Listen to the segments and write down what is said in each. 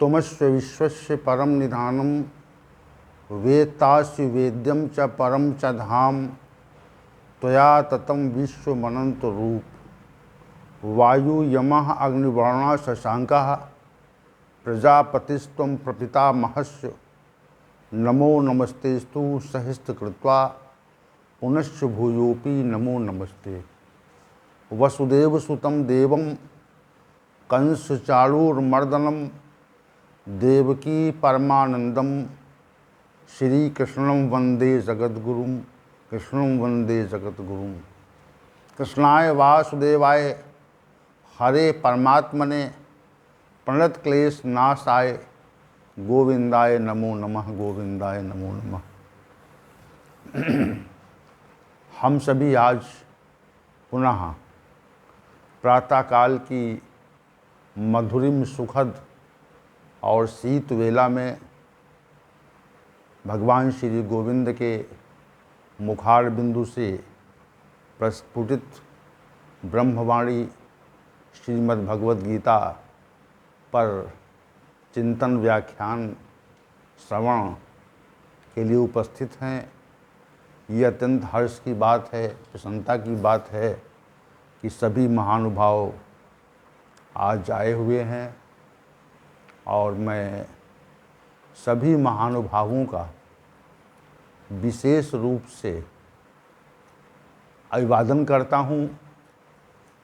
तुमस्य विश्वस्य परम निधानम वेत्तासि वेद्यम च परम च धाम त्वया ततं विश्वमनंत रूप वायु यमः अग्निवर्णा शशांकः प्रजापतिस्त्वं प्रपितामहस्य नमो नमस्तेस्तु सहस्त्रकृत्वा पुनश्च भूयोऽपि नमो नमस्ते। वसुदेवसुतं देवं कंसचाणूरमर्दनं देवकी परमानंदम श्रीकृष्णं वंदे जगद्गुरुं कृष्णं वंदे जगद्गुरुं। कृष्णाय वासुदेवाय हरे परमात्मने प्रणत क्लेश नाशाय गोविंदाय नमो नमः गोविंदाय नमो नमः। हम सभी आज पुनः प्रातःकाल की मधुरिम सुखद और शीत वेला में भगवान श्री गोविंद के मुखार बिंदु से प्रस्फुटित ब्रह्मवाणी श्रीमद् भगवद गीता पर चिंतन व्याख्यान श्रवण के लिए उपस्थित हैं। ये अत्यंत हर्ष की बात है, प्रसन्नता की बात है कि सभी महानुभाव आज आए हुए हैं और मैं सभी महानुभावों का विशेष रूप से अभिवादन करता हूँ,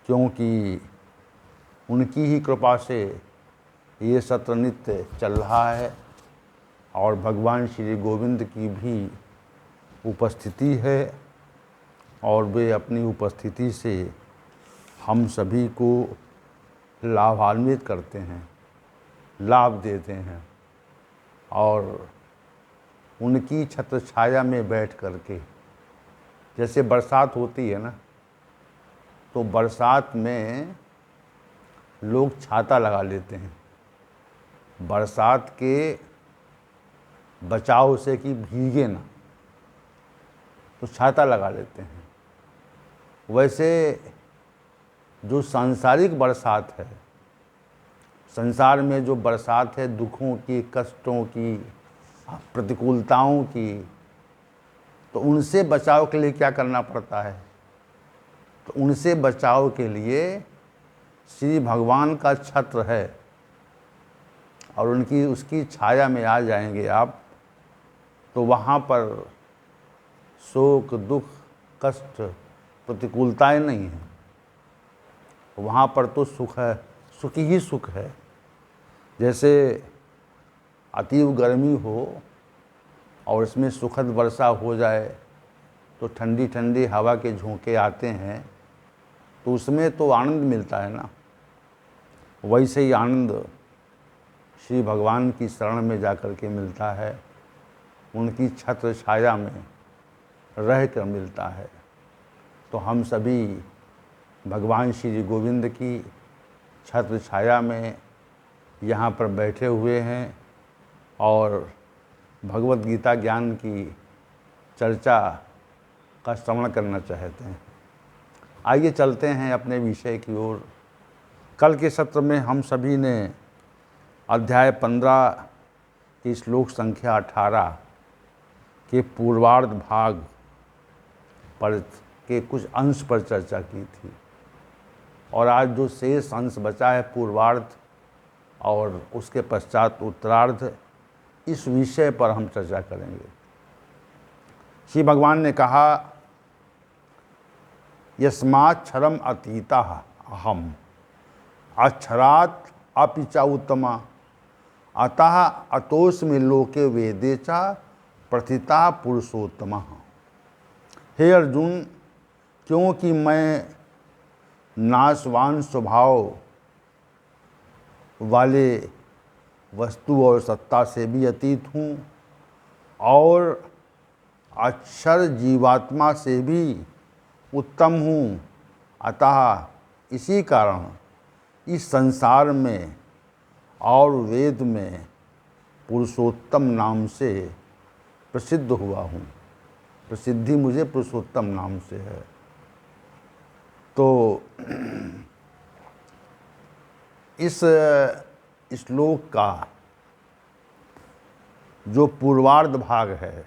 क्योंकि उनकी ही कृपा से ये सत्र नित्य चल रहा है और भगवान श्री गोविंद की भी उपस्थिति है और वे अपनी उपस्थिति से हम सभी को लाभान्वित करते हैं, लाभ देते हैं। और उनकी छत्र छाया में बैठ करके, जैसे बरसात होती है ना, तो बरसात में लोग छाता लगा लेते हैं बरसात के बचाव से कि भीगे ना, तो छाता लगा लेते हैं। वैसे जो सांसारिक बरसात है, संसार में जो बरसात है दुखों की, कष्टों की, प्रतिकूलताओं की, तो उनसे बचाव के लिए क्या करना पड़ता है? तो उनसे बचाव के लिए श्री भगवान का छत्र है और उनकी उसकी छाया में आ जाएंगे आप, तो वहाँ पर शोक दुख कष्ट प्रतिकूलताएं नहीं हैं, वहाँ पर तो सुख है, सुख ही सुख है। जैसे अतीव गर्मी हो और इसमें सुखद वर्षा हो जाए तो ठंडी ठंडी हवा के झोंके आते हैं, तो उसमें तो आनंद मिलता है ना। वैसे ही आनंद श्री भगवान की शरण में जाकर के मिलता है, उनकी छत्र छाया में रह कर मिलता है। तो हम सभी भगवान श्री गोविंद की छत्र छाया में यहाँ पर बैठे हुए हैं और भगवद गीता ज्ञान की चर्चा का श्रवण करना चाहते हैं। आइए चलते हैं अपने विषय की ओर। कल के सत्र में हम सभी ने अध्याय 15 की श्लोक संख्या 18 के पूर्वार्ध भाग पर के कुछ अंश पर चर्चा की थी और आज जो शेष अंश बचा है पूर्वार्ध और उसके पश्चात उत्तरार्ध, इस विषय पर हम चर्चा करेंगे। श्री भगवान ने कहा, यस्माच्छरम अतीता अहम अक्षरात् अपि च उत्तमा अतः अतोस्मि लोके वेदे च प्रथिता पुरुषोत्तमः। हे अर्जुन, क्योंकि मैं नाशवान स्वभाव वाले वस्तु और सत्ता से भी अतीत हूँ और अक्षर जीवात्मा से भी उत्तम हूँ, अतः इसी कारण इस संसार में और वेद में पुरुषोत्तम नाम से प्रसिद्ध हुआ हूँ। प्रसिद्धि मुझे पुरुषोत्तम नाम से है। तो इस श्लोक का जो पूर्वार्ध भाग है,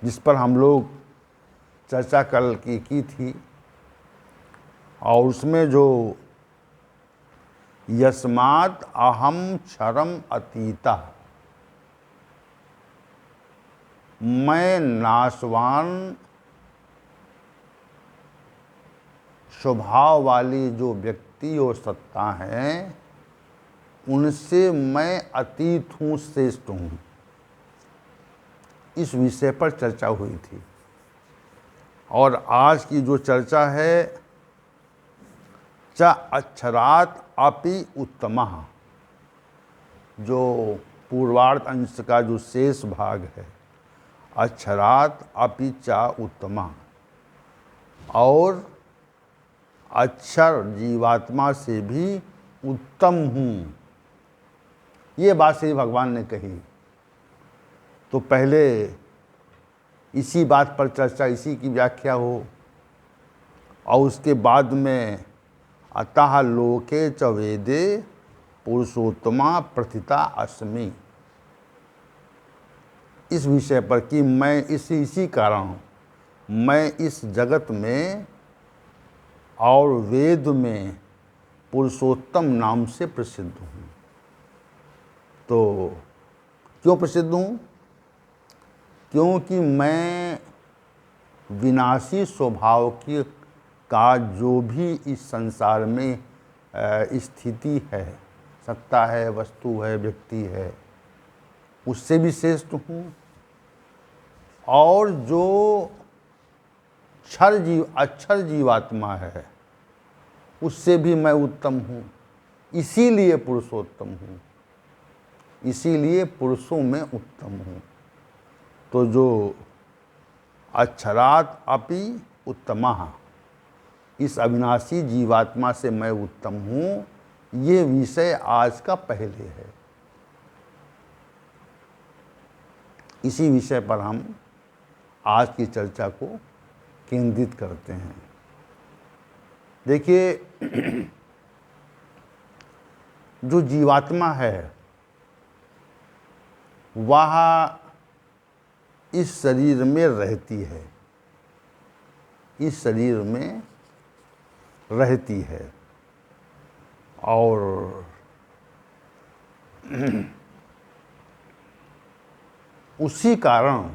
जिस पर हम लोग चर्चा कल की थी, और उसमें जो यस्मात् अहम क्षरम अतीता, मैं नाशवान स्वभाव वाली जो व्यक्ति और सत्ता हैं, उनसे मैं अतीत हूँ, श्रेष्ठ हूँ, इस विषय पर चर्चा हुई थी। और आज की जो चर्चा है, च अक्षरात् अपि उत्तमः, जो पूर्वार्ध अंश का जो शेष भाग है, अक्षरात् अपि च उत्तमः, और अक्षर जीवात्मा से भी उत्तम हूँ, ये बात श्री भगवान ने कही। तो पहले इसी बात पर चर्चा, इसी की व्याख्या हो, और उसके बाद में अतः लोके च वेदे पुरुषोत्तमा प्रथिता अस्मि, इस विषय पर कि मैं इसी कारण मैं इस जगत में और वेद में पुरुषोत्तम नाम से प्रसिद्ध हूँ। तो क्यों प्रसिद्ध हूँ? क्योंकि मैं विनाशी स्वभाव की का जो भी इस संसार में स्थिति है, सत्ता है, वस्तु है, व्यक्ति है, उससे भी श्रेष्ठ हूँ, और जो अक्षर जीवात्मा है, उससे भी मैं उत्तम हूँ, इसीलिए पुरुषोत्तम हूँ, इसीलिए पुरुषों में उत्तम हूँ। तो जो अक्षरात् अपि उत्तमः, इस अविनाशी जीवात्मा से मैं उत्तम हूँ, ये विषय आज का पहले है। इसी विषय पर हम आज की चर्चा को केंद्रित करते हैं। देखिए, जो जीवात्मा है वह इस शरीर में रहती है, इस शरीर में रहती है, और उसी कारण,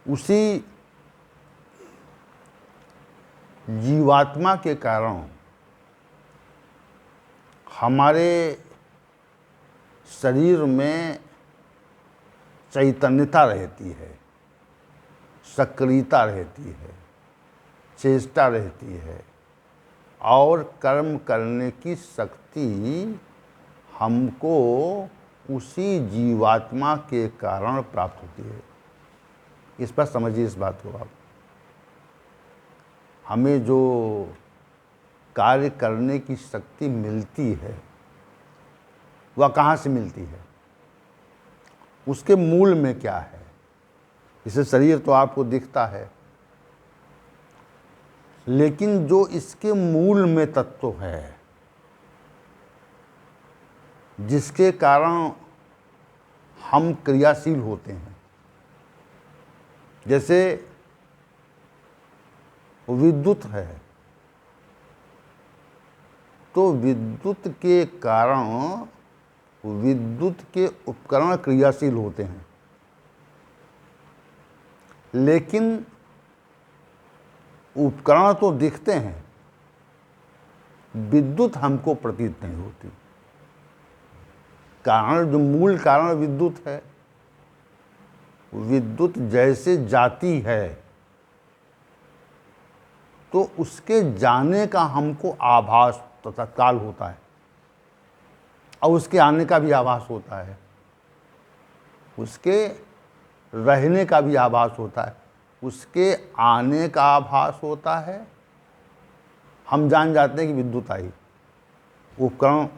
उसी जीवात्मा के कारण हमारे शरीर में चैतन्यता रहती है, सक्रियता रहती है, चेष्टा रहती है, और कर्म करने की शक्ति हमको उसी जीवात्मा के कारण प्राप्त होती है। इस पर समझिए इस बात को आप। हमें जो कार्य करने की शक्ति मिलती है, वह कहाँ से मिलती है? उसके मूल में क्या है? इसे शरीर तो आपको दिखता है, लेकिन जो इसके मूल में तत्व है, जिसके कारण हम क्रियाशील होते हैं, जैसे विद्युत है, तो विद्युत के कारण विद्युत के उपकरण क्रियाशील होते हैं, लेकिन उपकरण तो दिखते हैं, विद्युत हमको प्रतीत नहीं होती। कारण, जो मूल कारण विद्युत है, विद्युत जैसे जाती है तो उसके जाने का हमको आभास तो तत्काल होता है, और उसके आने का भी आभास होता है, उसके रहने का भी आभास होता है, उसके आने का आभास होता है। हम जान जाते हैं कि विद्युत आई, उपकरण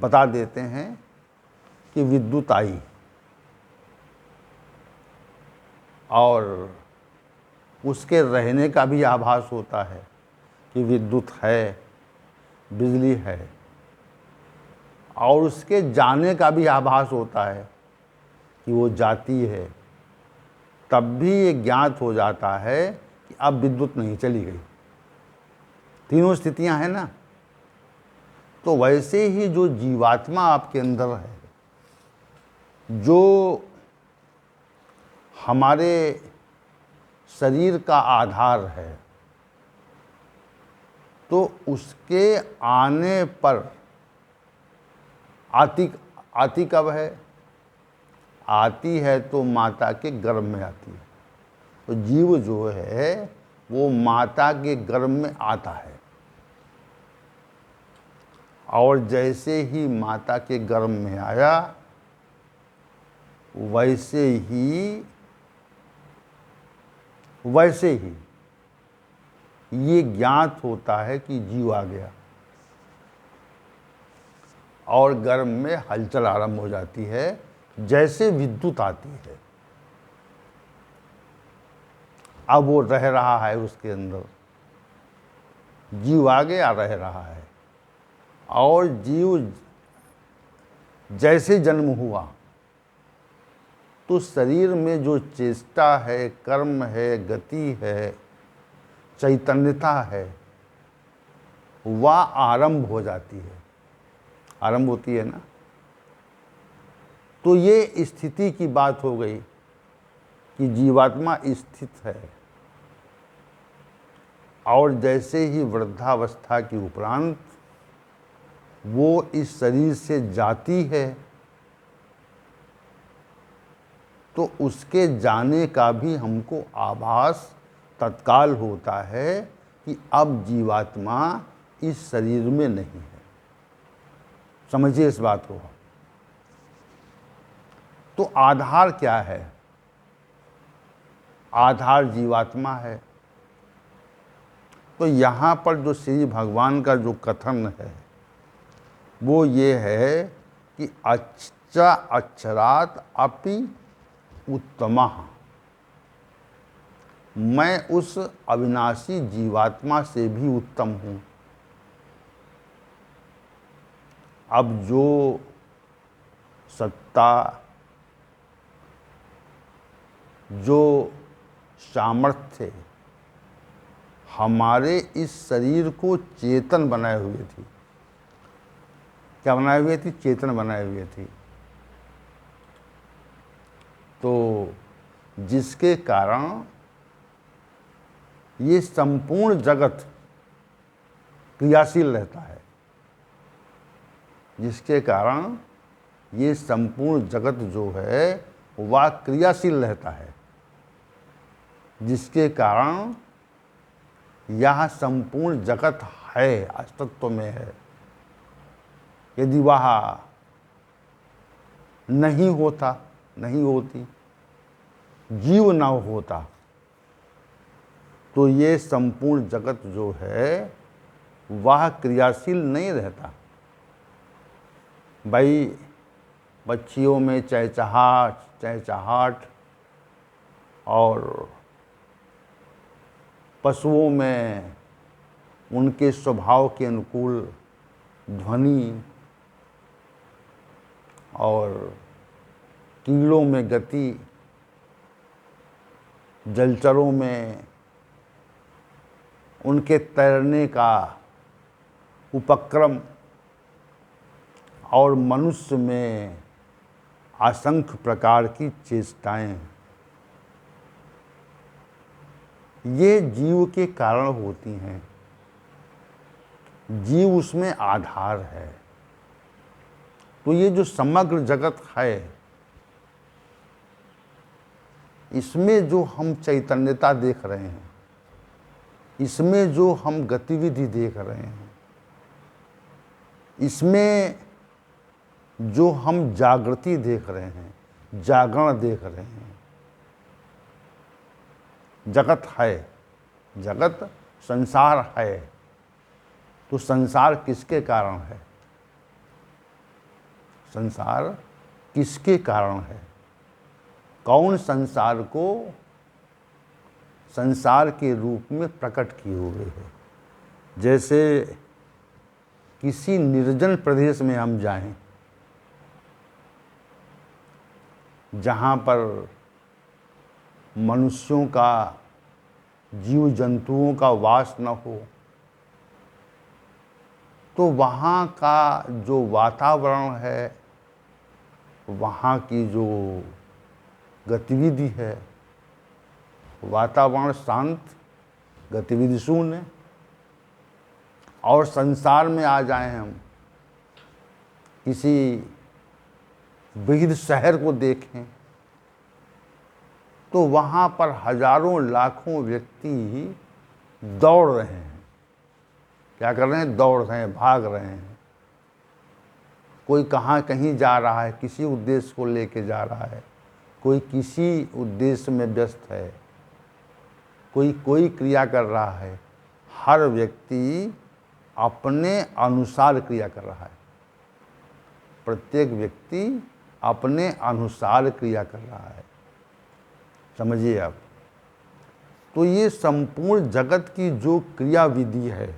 बता देते हैं कि विद्युत आई, और उसके रहने का भी आभास होता है कि विद्युत है, बिजली है, और उसके जाने का भी आभास होता है कि वो जाती है, तब भी ये ज्ञात हो जाता है कि अब विद्युत नहीं, चली गई। तीनों स्थितियां हैं ना। तो वैसे ही जो जीवात्मा आपके अंदर है, जो हमारे शरीर का आधार है, तो उसके आने पर आती कब है? आती है तो माता के गर्भ में आती है। तो जीव जो है वो माता के गर्भ में आता है, और जैसे ही माता के गर्भ में आया वैसे ही ये ज्ञात होता है कि जीव आ गया, और गर्भ में हलचल आरंभ हो जाती है, जैसे विद्युत आती है। अब वो रह रहा है उसके अंदर, जीव आ गया, रह रहा है। और जीव जैसे जन्म हुआ तो शरीर में जो चेष्टा है, कर्म है, गति है, चैतन्यता है, वह आरंभ हो जाती है, आरंभ होती है ना। तो ये स्थिति की बात हो गई कि जीवात्मा स्थित है, और जैसे ही वृद्धावस्था के उपरांत वो इस शरीर से जाती है, तो उसके जाने का भी हमको आभास तत्काल होता है कि अब जीवात्मा इस शरीर में नहीं है। समझिए इस बात को। तो आधार क्या है? आधार जीवात्मा है। तो यहाँ पर जो श्री भगवान का जो कथन है वो ये है कि अच्छा अक्षरात अपि उत्तमः, मैं उस अविनाशी जीवात्मा से भी उत्तम हूँ। अब जो सत्ता, जो सामर्थ्य हमारे इस शरीर को चेतन बनाए हुए थी, क्या बनाए हुए थी? चेतन बनाए हुए थी। तो जिसके कारण ये संपूर्ण जगत क्रियाशील रहता है, जिसके कारण ये संपूर्ण जगत जो है वह क्रियाशील रहता है, जिसके कारण यह संपूर्ण जगत है, अस्तित्व में है। यदि वह नहीं होता, नहीं होती, जीव न होता, तो ये संपूर्ण जगत जो है वह क्रियाशील नहीं रहता। भाई पक्षियों में चहचहाट और पशुओं में उनके स्वभाव के अनुकूल ध्वनि, और कीड़ों में गति, जलचरों में उनके तैरने का उपक्रम, और मनुष्य में असंख्य प्रकार की चेष्टाएं, ये जीव के कारण होती हैं। जीव उसमें आधार है। तो ये जो समग्र जगत है, इसमें जो हम चैतन्यता देख रहे हैं, इसमें जो हम गतिविधि देख रहे हैं, इसमें जो हम जागृति देख रहे हैं, जागरण देख रहे हैं, जगत है, जगत संसार है। तो संसार किसके कारण है? संसार किसके कारण है? कौन संसार को संसार के रूप में प्रकट किए हुए है? जैसे किसी निर्जन प्रदेश में हम जाएं, जहाँ पर मनुष्यों का, जीव जंतुओं का वास न हो, तो वहाँ का जो वातावरण है, वहाँ की जो गतिविधि है, वातावरण शांत, गतिविधि शून्य। और संसार में आ जाएं हम, किसी विविध शहर को देखें, तो वहाँ पर हजारों लाखों व्यक्ति दौड़ रहे हैं। क्या कर रहे हैं? दौड़ रहे हैं, भाग रहे हैं। कोई कहीं जा रहा है, किसी उद्देश्य को लेके जा रहा है, कोई किसी उद्देश्य में व्यस्त है, कोई क्रिया कर रहा है। हर व्यक्ति अपने अनुसार क्रिया कर रहा है। प्रत्येक व्यक्ति अपने अनुसार क्रिया कर रहा है। समझिए आप। तो ये संपूर्ण जगत की जो क्रिया विधि है,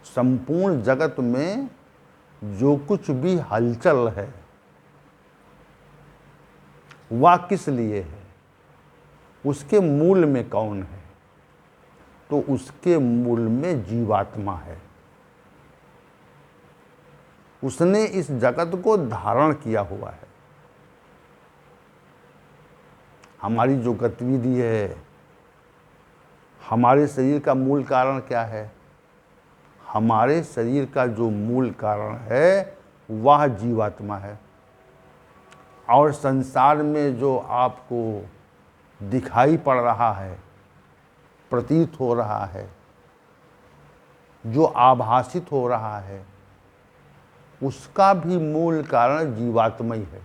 संपूर्ण जगत में जो कुछ भी हलचल है, वह किस लिए है? उसके मूल में कौन है? तो उसके मूल में जीवात्मा है। उसने इस जगत को धारण किया हुआ है। हमारी जो गतिविधि है, हमारे शरीर का मूल कारण क्या है? हमारे शरीर का जो मूल कारण है वह जीवात्मा है। और संसार में जो आपको दिखाई पड़ रहा है, प्रतीत हो रहा है, जो आभासित हो रहा है, उसका भी मूल कारण जीवात्मा ही है।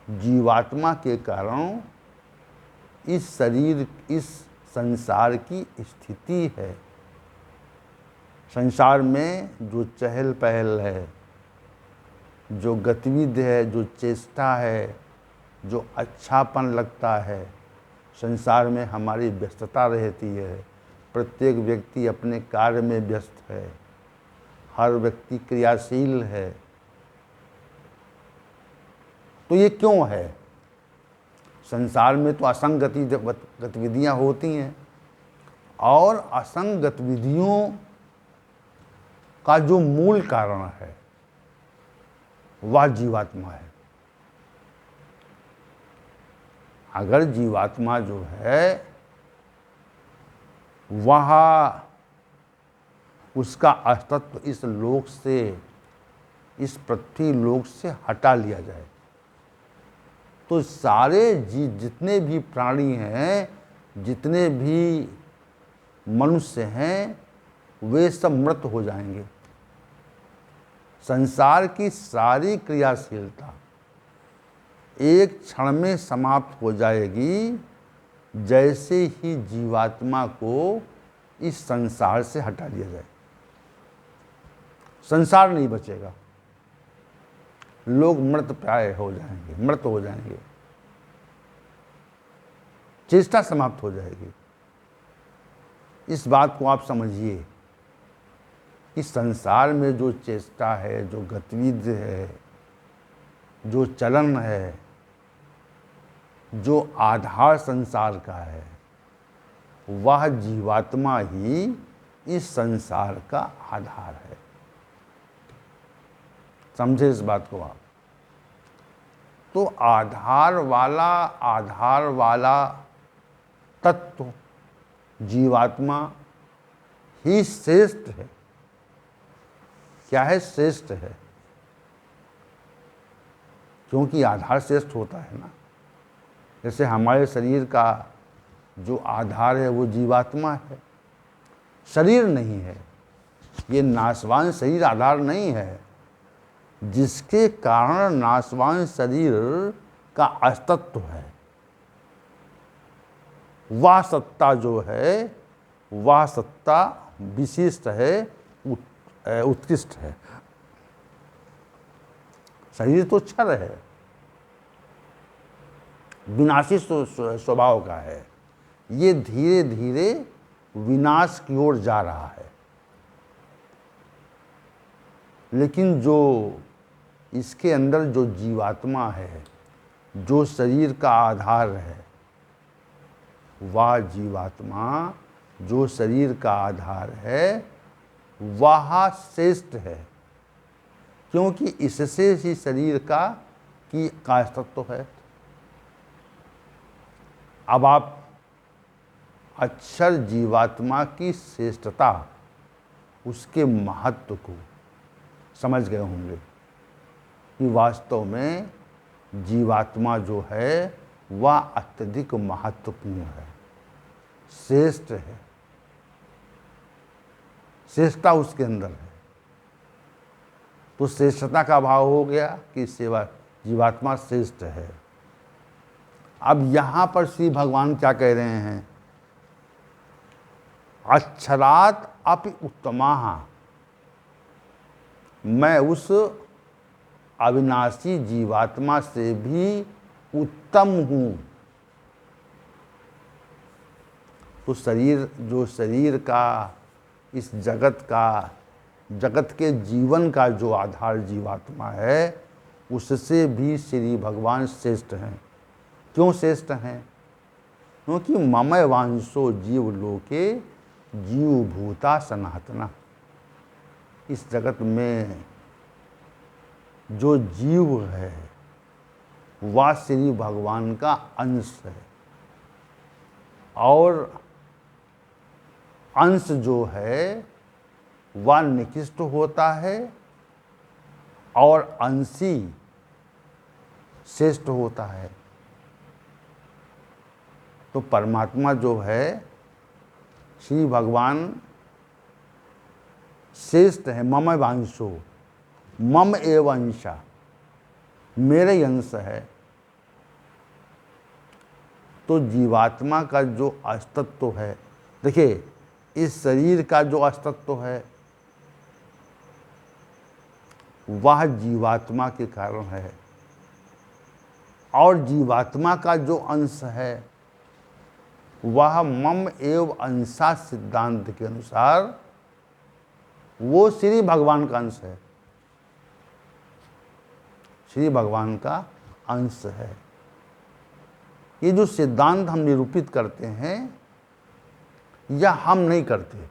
जीवात्मा के कारण इस शरीर, इस संसार की स्थिति है। संसार में जो चहल पहल है, जो गतिविधि है, जो चेष्टा है, जो अच्छापन लगता है, संसार में हमारी व्यस्तता रहती है। प्रत्येक व्यक्ति अपने कार्य में व्यस्त है, हर व्यक्ति क्रियाशील है। तो ये क्यों है? संसार में तो असंग गतिविधियाँ होती हैं, और असंग गतिविधियों का जो मूल कारण है वह जीवात्मा है। अगर जीवात्मा जो है वह, उसका अस्तित्व इस लोक से, इस पृथ्वी लोक से हटा लिया जाए, तो सारे जितने भी प्राणी हैं, जितने भी मनुष्य हैं, वे सब मृत हो जाएंगे। संसार की सारी क्रियाशीलता एक क्षण में समाप्त हो जाएगी, जैसे ही जीवात्मा को इस संसार से हटा दिया जाए। संसार नहीं बचेगा, लोग मृत प्राय हो जाएंगे, मृत हो जाएंगे, चेष्टा समाप्त हो जाएगी। इस बात को आप समझिए कि संसार में जो चेष्टा है, जो गतिविधि है, जो चलन है, जो आधार संसार का है, वह जीवात्मा ही इस संसार का आधार है। समझे इस बात को आप। तो आधार वाला तत्व जीवात्मा ही श्रेष्ठ है। क्या है? श्रेष्ठ है, क्योंकि आधार श्रेष्ठ होता है ना। जैसे हमारे शरीर का जो आधार है वो जीवात्मा है, शरीर नहीं है। ये नाशवान शरीर आधार नहीं है, जिसके कारण नाशवान शरीर का अस्तित्व है। वह सत्ता जो है, वह सत्ता विशिष्ट है, उत्कृष्ट है। शरीर तो क्षर है, विनाशी स्वभाव का है। ये धीरे धीरे विनाश की ओर जा रहा है। लेकिन जो इसके अंदर जो जीवात्मा है, जो शरीर का आधार है, वह जीवात्मा जो शरीर का आधार है वह श्रेष्ठ है, क्योंकि इससे ही शरीर का अस्तित्व है। अब आप अक्षर जीवात्मा की श्रेष्ठता, उसके महत्व को समझ गए होंगे कि वास्तव में जीवात्मा जो है वह अत्यधिक महत्वपूर्ण है, श्रेष्ठ है, श्रेष्ठता उसके अंदर है। तो श्रेष्ठता का भाव हो गया कि सेवा जीवात्मा श्रेष्ठ है। अब यहाँ पर श्री भगवान क्या कह रहे हैं? अक्षरात् अपि उत्तमाः, मैं उस अविनाशी जीवात्मा से भी उत्तम हूँ। तो जो शरीर का, इस जगत के जीवन का जो आधार जीवात्मा है, उससे भी श्री भगवान श्रेष्ठ हैं। क्यों श्रेष्ठ हैं? क्योंकि ममय वांशो जीव लोके जीवभूता सनातना। इस जगत में जो जीव है वह श्री भगवान का अंश है, और अंश जो है वह निकृष्ट होता है और अंशी श्रेष्ठ होता है। तो परमात्मा जो है, श्री भगवान श्रेष्ठ है। मम वांशो, मम एव अंशा, मेरे ही अंश है। तो जीवात्मा का जो अस्तित्व है, देखिए इस शरीर का जो अस्तित्व है वह जीवात्मा के कारण है, और जीवात्मा का जो अंश है वह मम एव अंशा सिद्धांत के अनुसार वो श्री भगवान का अंश है, श्री भगवान का अंश है। ये जो सिद्धांत हम निरूपित करते हैं या हम नहीं करते,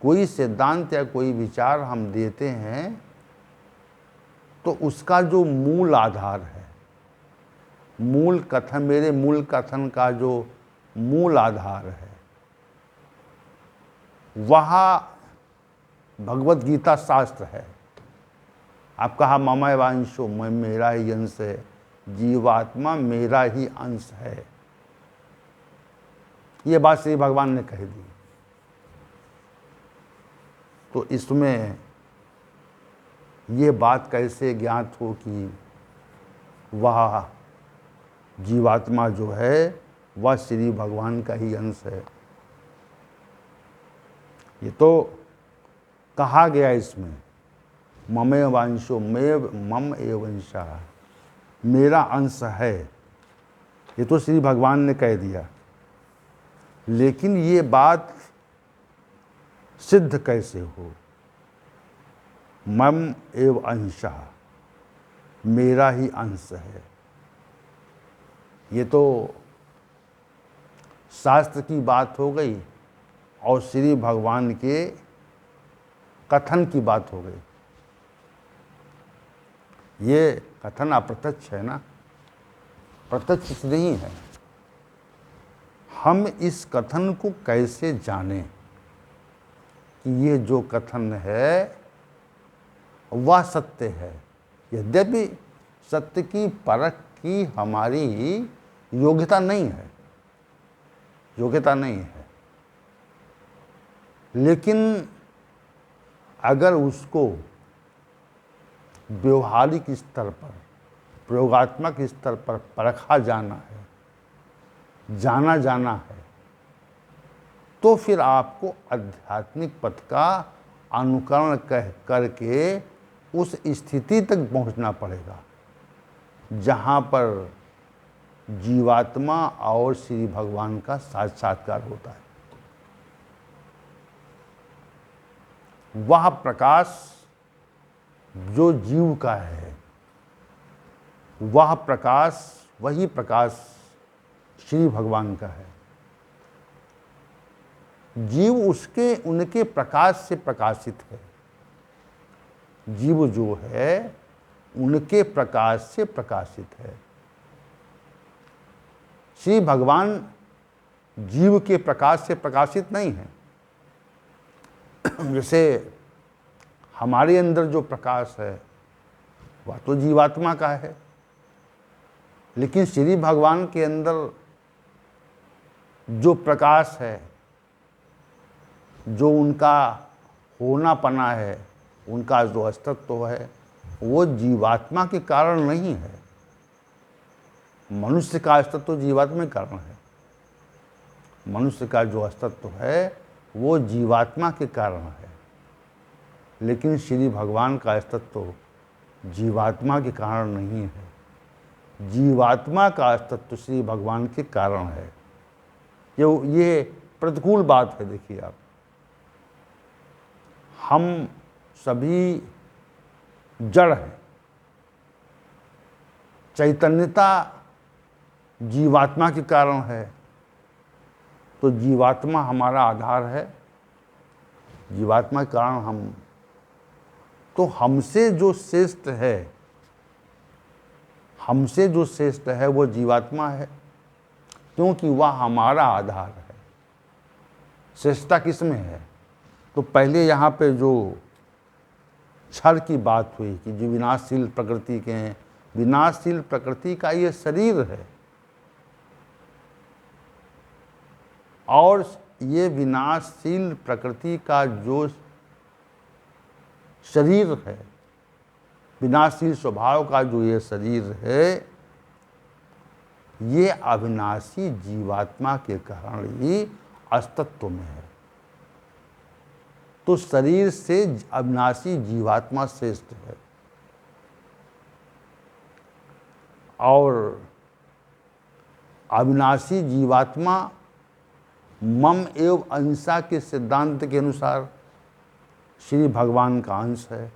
कोई सिद्धांत या कोई विचार हम देते हैं तो उसका जो मूल आधार है, मूल कथन, मेरे मूल कथन का जो मूल आधार है वह भगवत गीता शास्त्र है। आप कहा ममय वांशो, मैं मेरा ही अंश है, जीवात्मा मेरा ही अंश है। ये बात श्री भगवान ने कह दी। तो इसमें ये बात कैसे ज्ञात हो कि वह जीवात्मा जो है वह श्री भगवान का ही अंश है? ये तो कहा गया इसमें, ममे वांशो मम एव अंशा, मेरा अंश है। ये तो श्री भगवान ने कह दिया, लेकिन ये बात सिद्ध कैसे हो? मम एव अंशा, मेरा ही अंश है। ये तो शास्त्र की बात हो गई और श्री भगवान के कथन की बात हो गई। ये कथन अप्रत्यक्ष है ना, प्रत्यक्ष नहीं है। हम इस कथन को कैसे जानें कि ये जो कथन है वह सत्य है? यद्यपि सत्य की परख की हमारी योग्यता नहीं है, लेकिन अगर उसको व्यवहारिक स्तर पर, प्रयोगात्मक स्तर पर परखा जाना है, जाना है, तो फिर आपको आध्यात्मिक पथ का अनुकरण करके उस स्थिति तक पहुंचना पड़ेगा जहां पर जीवात्मा और श्री भगवान का साक्षात्कार होता है। वह प्रकाश जो जीव का है वह प्रकाश, वही प्रकाश श्री भगवान का है। जीव उसके उनके प्रकाश से प्रकाशित है। जीव जो है उनके प्रकाश से प्रकाशित है। श्री भगवान जीव के प्रकाश से प्रकाशित नहीं है। जैसे हमारे अंदर जो प्रकाश है वह तो जीवात्मा का है, लेकिन श्री भगवान के अंदर जो प्रकाश है, जो उनका होना पना है, उनका जो अस्तित्व है, वो जीवात्मा के कारण नहीं है। मनुष्य का अस्तित्व जीवात्मा के कारण है। मनुष्य का जो अस्तित्व है वो जीवात्मा के कारण है, लेकिन श्री भगवान का अस्तित्व जीवात्मा के कारण नहीं है। जीवात्मा का अस्तित्व श्री भगवान के कारण है। ये प्रतिकूल बात है। देखिए आप, हम सभी जड़ हैं। चैतन्यता जीवात्मा के कारण है, तो जीवात्मा हमारा आधार है। जीवात्मा के कारण हम, तो हमसे जो श्रेष्ठ है, हमसे जो श्रेष्ठ है वो जीवात्मा है, क्योंकि वह हमारा आधार है। श्रेष्ठता किसमें है? तो पहले यहाँ पे जो क्षर की बात हुई कि जो विनाशशील प्रकृति के हैं, विनाशशील प्रकृति का ये शरीर है, और ये विनाशशील प्रकृति का जो शरीर है, विनाशशील स्वभाव का जो ये शरीर है, ये अविनाशी जीवात्मा के कारण ही अस्तित्व में है। तो शरीर से अविनाशी जीवात्मा श्रेष्ठ है। और अविनाशी जीवात्मा मम एवं अंशा के सिद्धांत के अनुसार श्री भगवान का अंश है।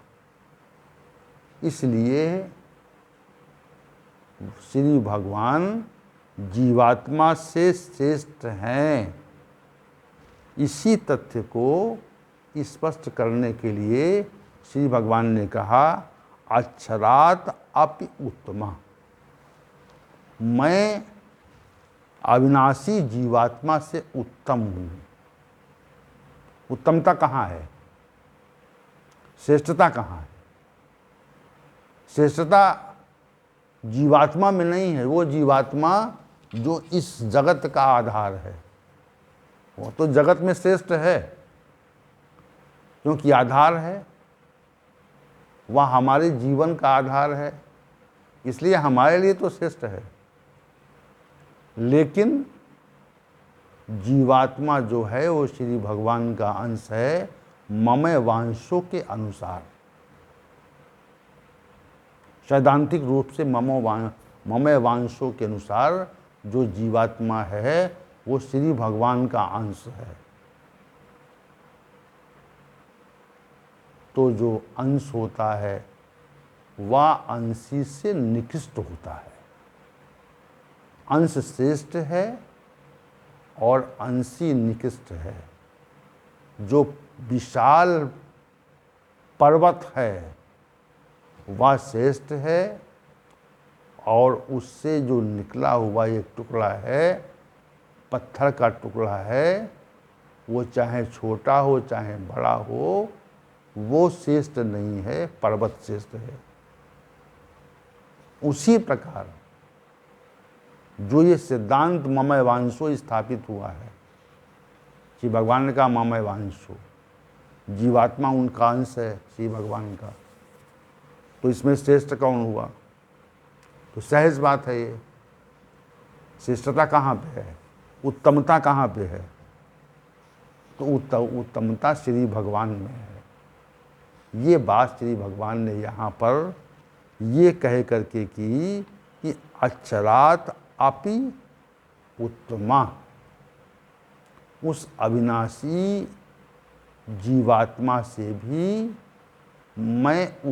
इसलिए श्री भगवान जीवात्मा से श्रेष्ठ हैं। इसी तथ्य को स्पष्ट करने के लिए श्री भगवान ने कहा अक्षरात् अपि उत्तमा, मैं अविनाशी जीवात्मा से उत्तम हूँ। उत्तमता कहाँ है? श्रेष्ठता कहाँ है? श्रेष्ठता जीवात्मा में नहीं है। वो जीवात्मा जो इस जगत का आधार है, वो तो जगत में श्रेष्ठ है, क्योंकि आधार है, वह हमारे जीवन का आधार है, इसलिए हमारे लिए तो श्रेष्ठ है। लेकिन जीवात्मा जो है वो श्री भगवान का अंश है, ममय वांशों के अनुसार। सैद्धांतिक रूप से ममय वांशों के अनुसार जो जीवात्मा है वो श्री भगवान का अंश है। तो जो अंश होता है वह अंशी से निकृष्ट होता है। अंश श्रेष्ठ है और अंशी निकृष्ट है। जो विशाल पर्वत है वह श्रेष्ठ है, और उससे जो निकला हुआ एक टुकड़ा है, पत्थर का टुकड़ा है, वो चाहे छोटा हो चाहे बड़ा हो, वो श्रेष्ठ नहीं है, पर्वत श्रेष्ठ है। उसी प्रकार जो ये सिद्धांत ममय वांशो स्थापित हुआ है, श्री भगवान ने कहा ममय वांशो, जीवात्मा उनका अंश है श्री भगवान का, तो इसमें श्रेष्ठ कौन हुआ? तो सहज बात है ये। श्रेष्ठता कहाँ पे है? उत्तमता कहाँ पे है? तो उत्तमता श्री भगवान में है। ये बात श्री भगवान ने यहाँ पर ये कह करके की कि अक्षरात् अपि उत्तमा, उस अविनाशी जीवात्मा से भी मैं